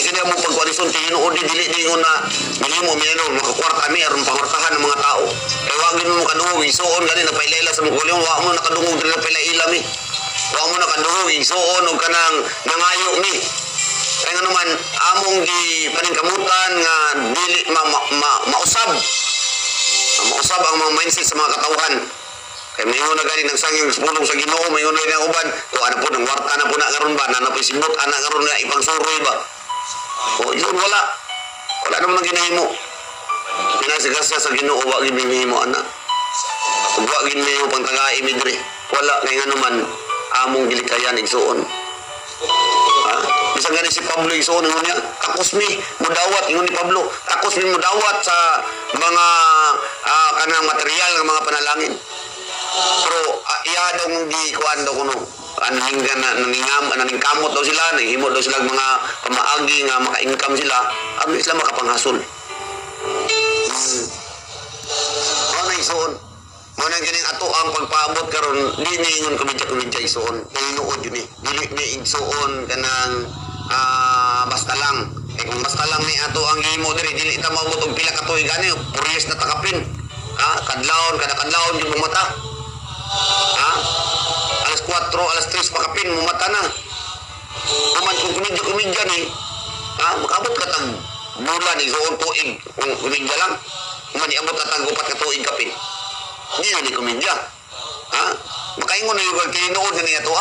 kini mo pagkualisyon tinuod dili ningon na minimo minano makakwarta mi aron pangwartahan ng mga tao. Kay wa gyud mo kadungog isuon gani napailayla sa mga wa mo nakadungog dili napailayla mi. Wa mo nakadungog isuon og kanang nangayo mi. Kaya nga naman, among di paningkamutan nga dili mausab. Mausab ang mga mindset sa mga katawhan. Kaya mayroon na galing nagsanging pulong sa Ginoo, mayroon na yung uban. Kung ano po, nang warta na po na karon ba, nanapoy simot, anak karon na ibang suroy ba. O, yun, wala. Wala naman ang ginahimo. Pinasigasya sa Ginoo, wag ginahimo, anak. Wag ginahimo pang taga imidre. Wala, kaya nga naman, among gilikayan, igsuon. Bisang gani si Pablo isuon ingon niya, takos mi mudawat ingon ni Pablo, takos mi mudawat sa mga kanang material ng mga panalangin. Pero iya daw mong gikuan daw kuno. Anhinggan na naningkamot daw sila, nanghimo daw sila mga pamaagi nga maka-income sila, aron sila makapanghasol. Ano isuon? Mo nang kining ato ang pagpaabot karon di niingon komedya isuon. Ninuod yun dili ni igsuon kanang basta lang. Kung basta lang ni ato ang gihimo diri dili ta maabot og pila ka tuig ani, puryes na takapin. Kadlawon kada kadlawon yung mata. Alas 4, alas 3 pakapin mo mata na. Kuman kung komedya ni makaabot ka tag bulan igsuon tuig kung komedya lang. Kuman iabot ka tag 4 ka tuig kapin. Hindi na komedya. Makaingon na yung tinuod na niya ito,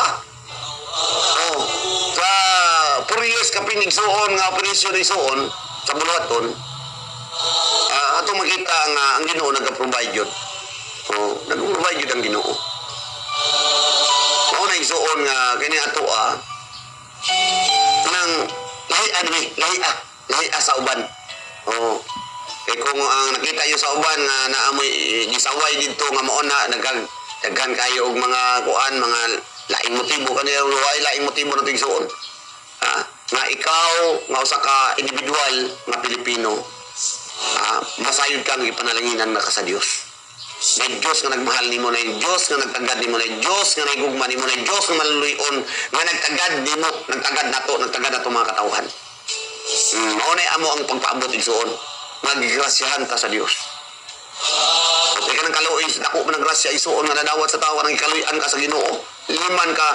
sa puryos ka pinigsuon nga operasyon na isuon sa buluhaton, ato makita nga ang Ginoo nag-provide yun. Nag-provide yun ang Ginoo. Mao na isuon nga kini ato nang lahi sa uban. Kaya kung ang nakita nyo sa uban nga naamoy gisaway dito nga mao na daghan kayo og mga kuan, mga laing motibo kanila laing motibo na tigsuon. Nga ikaw nga usa ka individual nga Pilipino, masayod kang ipanalanginan na ka sa Dios. May Diyos nga nagmahal nimo, na Diyos nga nagtagad nimo, na Diyos nga naigugma nimo, na Diyos nga maluluyon nga nagtagad nimo, nagtagad nato mga katawhan. Mao na amo ang pagpaabot igsuon. Magigrasyahan ta sa Dios. Kaya ka ng kaluoy, dako man ang grasya isuon nga nadawat sa tao nang ikaluyan ka sa Ginoo. Liman ka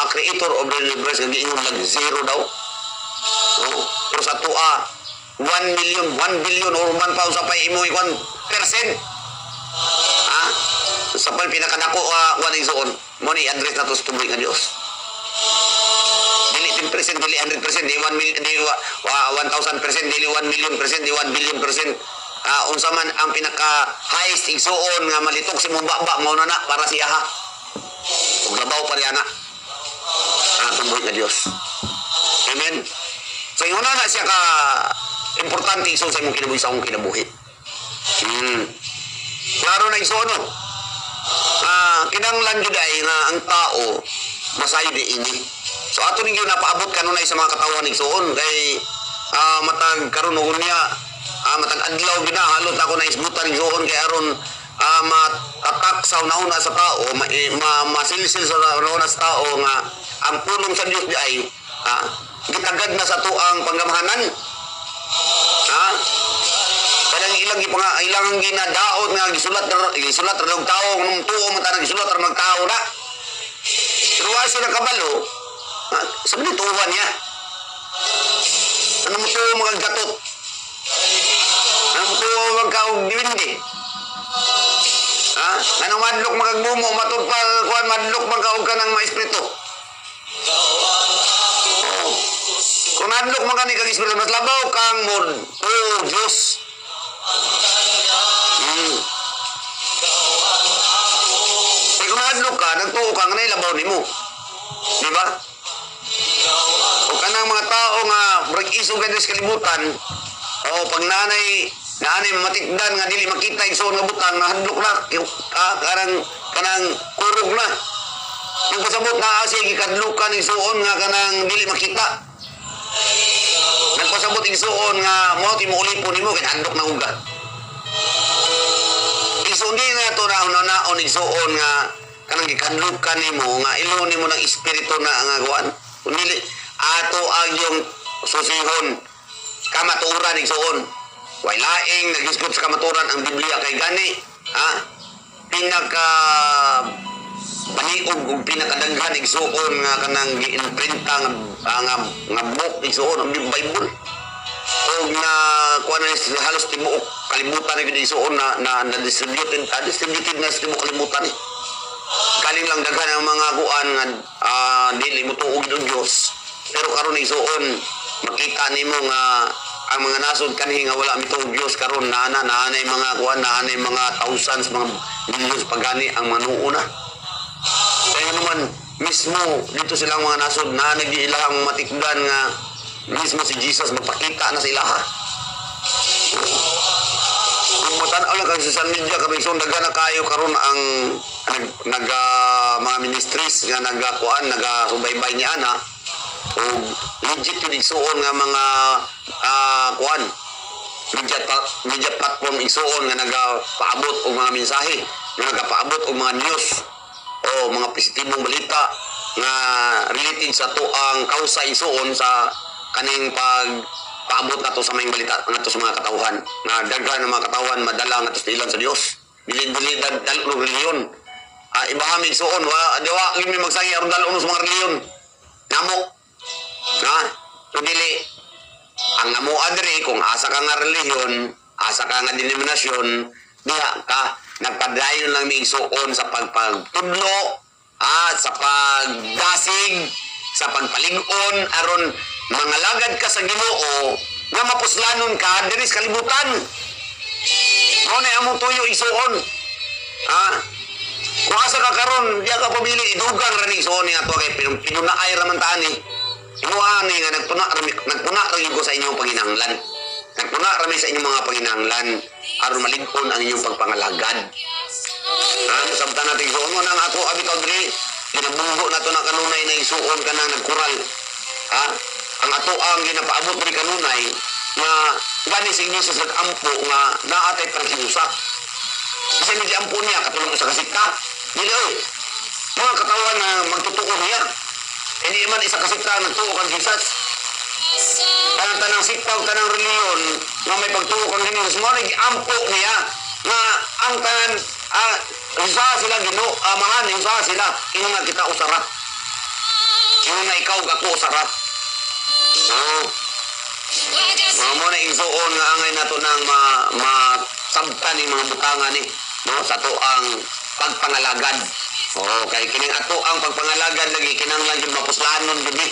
creator of the universe nga giingon lang zero daw. Pero sa tuwa 1 million, 1 billion or 1,000 pa imo ikon percent. Sa pal pinakadako wan isuon mo ni address nato sa tuboy nga Dios. Dili 10%, dili 100%, di 1 million, di 1,000%, dili 1 million percent, di 1 billion percent. Unsa man ang pinaka highest igsuon nga malitok si mong baba mao na para siya ug labaw pa riya na. Tumboy nga Dios. Amen. So yun na siya ka importante igsuon sa imong kinabuhi sa imong kinabuhi. Klaro na igsuon no. Kinahanglan jud ay nga ang tao masayo di ini. So ato ning napaabot kanunay sa mga katawan igsuon kay matag karon ug niya matag adlaw ginahalot ako na isbutan igsuon kay aron matatak sa una sa tao, masilsil sa una sa tao nga ang pulong sa Dios di ay gitagad na sa tuang panggamahanan. Kadang ilang ginadaot nga gisulat ra og tawo nung tuo man tanang gisulat ra mag tawo na. Pero wa sila kabalo. Sabi ni tuwan niya. Ano mo tuwa mga gatot? Ano mo tuwa magkaog diwindi? Anong madlok magagbumo? Matod pa kuhan madlok magkaog ka ng mga espiritu. Kung madlok magani kang espiritu, mas labaw kang mod. Diyos. Kung madlok ka, nagtuo ka, nga labaw ni mo. Di ba? O kanang mga tao nga brag-isog ka sa kalibutan, pag nanay matikdan nga dili makita igsoon nga butang nahadlok na kanang kurog na. Yung pasabot na sige kadlukan igsoon nga kanang dili makita. Nagpasabot igsoon nga mo timo ulipon nimo kay handok na ugat. Igsoon din nga to na igsoon nga kanang gikadlukan nimo nga ilo nimo ng espiritu na nga kuan. Kundi ato ang yung susihon kamatuoran igsuon. Way laing nagisgot sa kamatuoran ang Biblia kay gani, ha? Pinaka paniog ug pinakadaghan igsuon nga kanang giimprinta nga book igsuon ang Bible. Og na kuan na halos tibuok kalibutan na gid igsuon na distributed na sa tibuok kalibutan ni. Galing lang daghan ang mga kuan nga dili mo tuog ng Dios. Pero karon igsuon makita nimo nga ang mga nasod kanhi nga wala mituog Dios karon naanay mga kuan naanay mga thousands mga millions pagani ang manuuna. Kaya naman mismo dito silang mga nasod na nag-iilahang matikdan nga mismo si Jesus magpakita na sa ilaha. Kung matanaw lang kang social media kami so na kayo karon ang mga ministries nga nagasubaybay ni ana o legit yun igsuon nga mga kuan media platform igsuon nga nagapaabot og mga mensahe nga nagapaabot og mga news o mga positibong balita nga related sa tuang kausa igsuon sa kaning paabot nato sa mga balita ngadto sa mga katawhan nga daghan ng mga katawhan madala ngadto sa ilan sa Dios dili dalo reliyon ibaham igsuon diwa limi magsangi aron dalo sa mga reliyon namo ha so dili ang namo adre kung asa ka nga reliyon asa ka nga denominasyon diha ka nagpadayon lang mi igsuon sa pagpagtudlo sa pagdasig sa pagpalig-on aron mangalagad ka sa Ginoo nga mapuslanon ka diri sa kalibutan. Mao na among tuyo igsuon. Kung asa ka karon, diya ka pamili idugang ra ni igsuon nga to kay pinunaay ra man tani. Inuani nga nagpuna ra gyud ko sa inyong panginahanglan. Nagpuna ra mi sa inyong mga panginahanglan aron malig-on ang inyong pagpangalagad. Sabta natin igsuon mo nang ako abitaw diri ginabunggo nato na kanunay na igsuon ka nang nagkural. Ang ato ang ginapaabot ni kanunay nga gani sa inyo sa ampo nga naatay pagkiusa. Kasi hindi ampo niya katulong sa kasikta. Dili oy. Mga katawan na magtutuo niya. Hindi man isa kasikta nagtuo kang Jesus. Tanang sikta o tanang reliyon nga may pagtuo kang Jesus mo ampo niya nga ang tanan usa sila Ginoo amahan usa sila ino nga kita usara. Ino nga ikaw ako usara. Mo na igsuon nga angay nato nang masabtan ni mga butangan ni sa to ang pagpangalagad. Kay kining ato ang pagpangalagad lagi kinahanglan gyud mapuslanon gyud ni.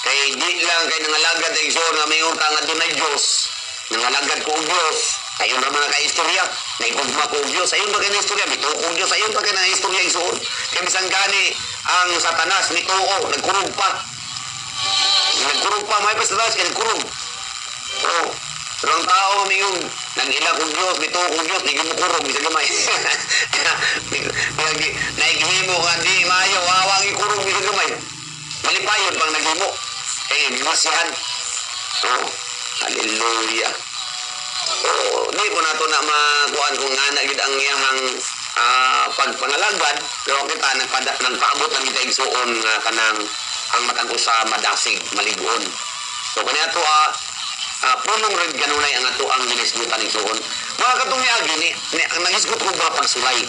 Kay di lang kay nangalagad igsuon nga mayon ka nga dunay Dios. Nangalagad ko og Dios. Kayo na mga kaistorya, naigugma ko og Dios. Ayon ba kay na istorya bitukog Dios ayon pa kay na istorya igsuon. Kay bisan gani ang Satanas nituo nagkurog pa. Nagkurog pa, may pasadas ka, nagkurog. Pero ang tao yung nag-ila kong Diyos, bito kong Diyos, di mo kurog, bisa gamay. Naigihimo ka, di maayaw, awang ikurog, bisa gamay. Malipayon pang naghimo. Kaya gimasihan. Hallelujah. Di po nato na makuhaan kung nga na ang iyahang pagpangalagad, pero kita nagpaabot ng kita igsuon nga kanang ang matang usa madasig maligon. So kani ato punong red kanunay ang ato ang ginisgutan igsuon. Mga katong niagi ni nagisgot ko ba pagsulay.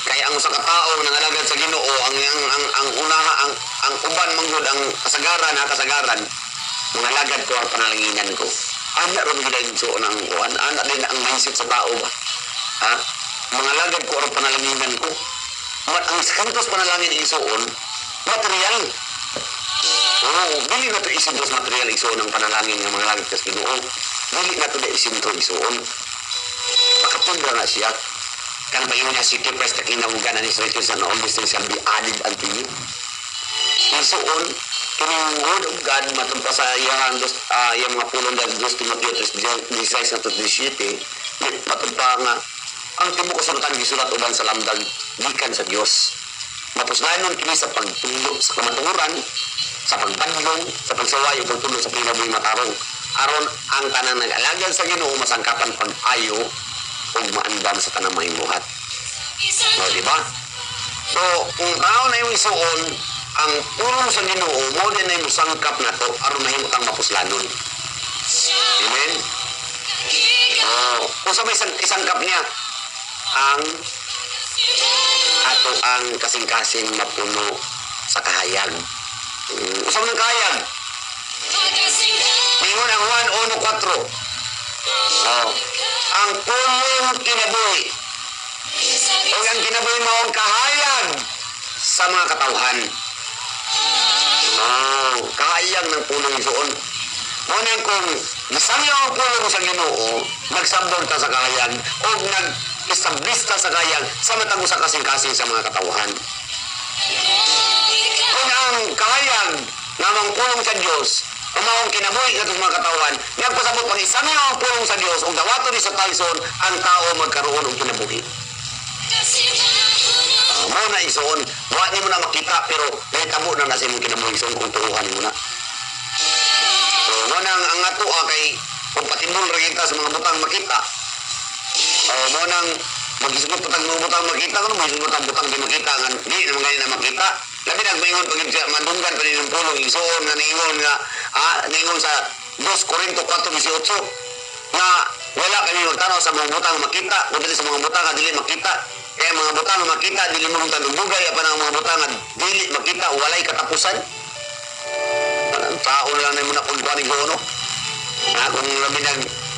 Kaya ang usa ka tawo nangalagad sa Ginoo ang unaha ang uban manggod ang kasagaran mangalagad ko ang panalanginan ko. Ana ra gid igsuon ang kuan ana din ang mindset sa tao ba. Mangalagad ko ang panalanginan ko. Ang kantos panalangin igsuon material. Dili na ito isintos material igsuon ng panalangin ng mga langit kas Ginoo. Dili na ito na isinto igsuon. Makapundra na siya. Kan ba yun niya si Kipres na kinahugan na ni Sritis na all these things shall be added unto you. Igsuon, kining word of God matumpa sa iyang mga pulong na 2 Timoteo 3:16 na 17 matumpa nga ang tibuok kasulatan gisulat uban sa lamdag gikan sa Dios. Mapuslanon kini sa pagtulog sa kamatuoran, sa pagbadlong, sa pagsaway ug pagtulog sa pinabuhi matarong. Aron ang tanang nag-alagad sa Ginoo masangkapan pag-ayo ug maandam sa tanang mahimuhat. Di ba? So, kung tao na yung isuon, ang pulong sa Ginoo mo din ay musangkap na to aron mahimutang mapuslanon. Amen? Kung sa may isangkap niya, ang ato ang kasing-kasing mapuno sa kahayag. Usap ng kahayag. Ingon ang 1:4. Ang pulong kinabuhi. O ang kinabuhi mo ang kahayag sa mga katawhan. Kahayag ng pulong isuon. Ngunit kung nasangyo ang pulong sa Ginoo, nagsambol ta sa kahayag o nag-establish ta sa kahayag sa matag sa kasing-kasing sa mga katawhan. Kung ang kahayag namang pulong sa Dios, umawang kinabuhi nga mga katawan, nagpasabot pang isang ang pulong sa Dios o dawato ni sa talson ang tao magkaroon ng kinabuhi. Mo na ison, wa ni mo na makita pero nahitabo na nasa imong kinabuhi ison kung turuhan mo na. So, mo nang ang ato kay kompatibol ra kita sa mga butang makita. Mo nang mag-isgot patag mga butang makita kuno may butang di makita nga di naman gani na makita. Labi nagmaingon pag mandunggan pa rin yung pulong isuon nga ningon sa 2 Corinto 4:18 nga wala kami magtanaw sa mga butang makita o dili sa mga butang nga dili makita. Kaya mga butang nga makita dili mo tagdugay apan ang mga butang nga dili makita walay katapusan. Ang tao lang na mo na kung kuaning gono. Kung labi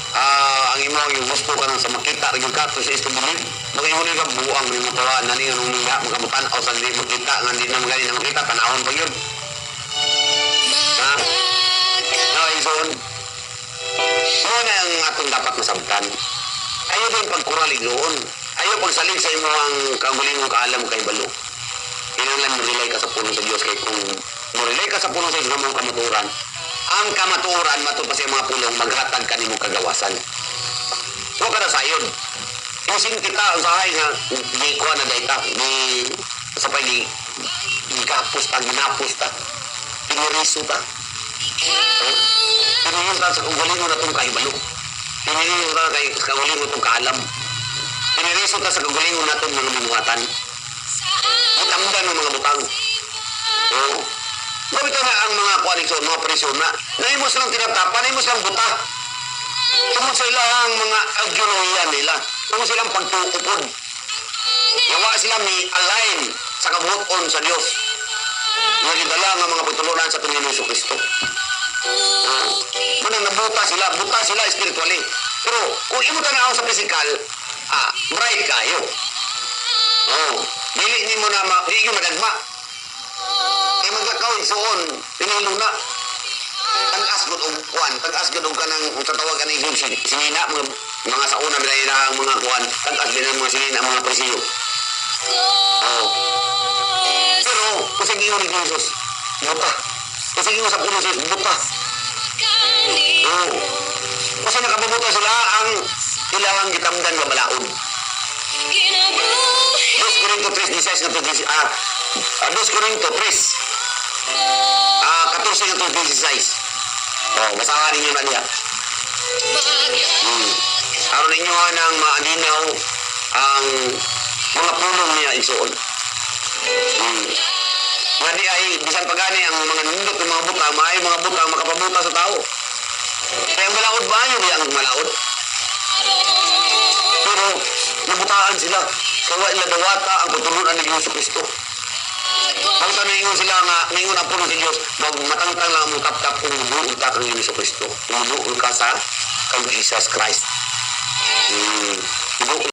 ang imo yung gusto ka nang sa makita rin yung kato sa istubulig magiging ka buang ng matawa na niya nung niya magkamutan o sa hindi makita nga hindi na magaling na makita panahon pa yun ison na ang atong dapat masabtan ayaw din pagkuralig doon ayaw pagsalig sa imo ang kaguling mo kaalam kay balo kinanglan mo relay ka sa punong sa Diyos kay kung mo relay ka sa punong sa Diyos nga mong kamaturan ang kamatuoran matupad sa mga pulong maghatag ka nimo kagawasan. Huwag ka na sayod. Isin kita ang sahay nga di ko na dayta di sapay di gapos ta ginapos ta piniriso ta. Piniriso ta sa kagalingon na itong kahibalo. Piniriso ta kay kagalingon itong kaalam. Piniriso ta sa kagalingon na itong mga binuhatan. Itamdan ng mga butang. Gamit na ang mga koalisyon, mga presyon na naimo silang tinatapan, naimo silang buta. Tungkol sa ilang mga agyonohiya nila, tungkol silang pagtukupod. Yawa sila may align sa kabuton sa Diyos. Nagidala ng mga pagtulunan sa Panginoon Kristo. Manang nabuta sila spiritually. Pero kung imo tanaw sa physical, bright kayo. Dili mo na madagma. Magkakaw isuon pinilo na tag-as gud og kuan tag-as gud og kanang tatawagan ni sinina mga sauna nila ang mga kuan tag-as din ang mga sinina mga presiyo pero kusig ingon ni Jesus buta kusig ingon sa puno sa buta kasi nakabubuta sila ang ilang gitamdan nga balaod 2 Corinto 3:16 na 2 Corinto 3 14 to 16. Basahan ninyo na niya. Aron ninyo nang maaninaw ang mga pulong niya isuon. Nga di ay bisan pagani ang mga nindot ng mga buta, maay mga buta makapabuta sa tao. Kaya ang malaod ba yun ang malaod? Pero nabutaan sila. Kawa ila dawata ang pagtulunan ni Yesu Kristo. Ang tanong sila nga, ngayon ang puno sa Diyos, matangtang lang mong tap-tap kung buong ka kang Yesu Kristo. Buong ka sa kang Jesus Christ.